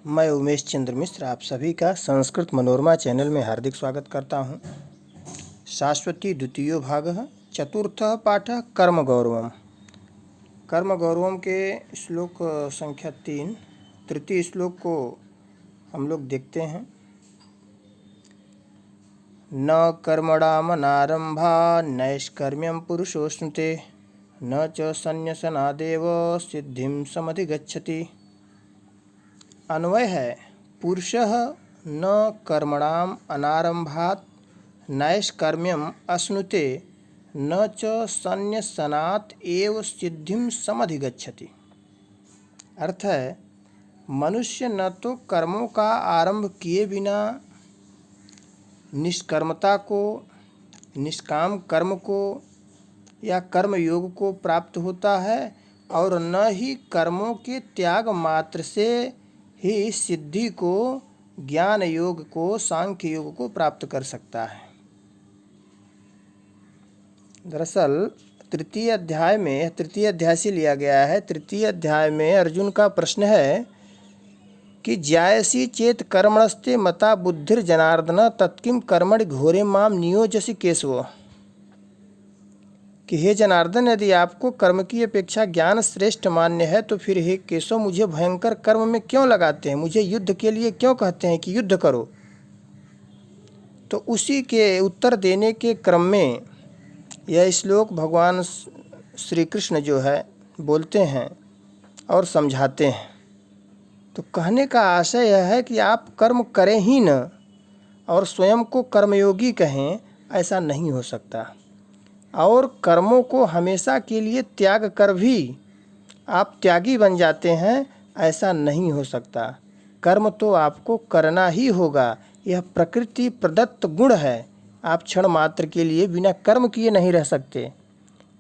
मैं उमेश चंद्र मिश्र आप सभी का संस्कृत मनोरमा चैनल में हार्दिक स्वागत करता हूँ। शाश्वती द्वितीयो भागः चतुर्थः पाठः कर्मगौरवम्। कर्मगौरवम् के श्लोक संख्या 3 तृतीय श्लोक को हम लोग देखते हैं। न कर्मणामनारंभा नैष्कर्म्यं पुरुषोऽश्नुते न च संन्यसनादेव सिद्धिं समधिगच्छति। अन्वय है पुरुषः न कर्मणाम अनारंभात नैष्कर्म्यम अश्नुते न च संन्यसनात् एव सिद्धिं समधिगच्छति। अर्थ है मनुष्य न तो कर्मों का आरंभ किए बिना निष्कर्मता को, निष्काम कर्म को या कर्म योग को प्राप्त होता है और न ही कर्मों के त्याग मात्र से ही सिद्धि को, ज्ञान योग को, सांख्य योग को प्राप्त कर सकता है। दरअसल तृतीय अध्याय से लिया गया है। तृतीय अध्याय में अर्जुन का प्रश्न है कि ज्यायसी चेत कर्मणस्ते मता बुद्धिर जनार्दन तत्किम कर्मणि घोरे माम नियोजसी केशव। कि हे जनार्दन, यदि आपको कर्म की अपेक्षा ज्ञान श्रेष्ठ मान्य है तो फिर हे केशव मुझे भयंकर कर्म में क्यों लगाते हैं, मुझे युद्ध के लिए क्यों कहते हैं कि युद्ध करो। तो उसी के उत्तर देने के क्रम में यह श्लोक भगवान श्री कृष्ण जो है बोलते हैं और समझाते हैं। तो कहने का आशय यह है कि आप कर्म करें ही न और स्वयं को कर्मयोगी कहें, ऐसा नहीं हो सकता। और कर्मों को हमेशा के लिए त्याग कर भी आप त्यागी बन जाते हैं, ऐसा नहीं हो सकता। कर्म तो आपको करना ही होगा, यह प्रकृति प्रदत्त गुण है। आप क्षण मात्र के लिए बिना कर्म किए नहीं रह सकते।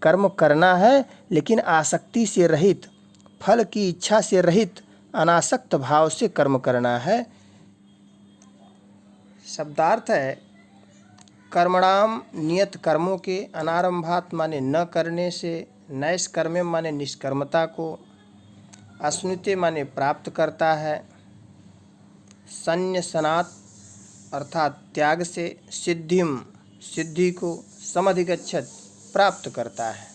कर्म करना है लेकिन आसक्ति से रहित, फल की इच्छा से रहित, अनासक्त भाव से कर्म करना है। शब्दार्थ है कर्मणाम नियत कर्मों के, अनारंभात माने न करने से, नैष्कर्म्यम माने निष्कर्मता को, अश्नुते माने प्राप्त करता है, संन्यसनात् अर्थात त्याग से, सिद्धिम सिद्धि को, समधिगच्छत प्राप्त करता है।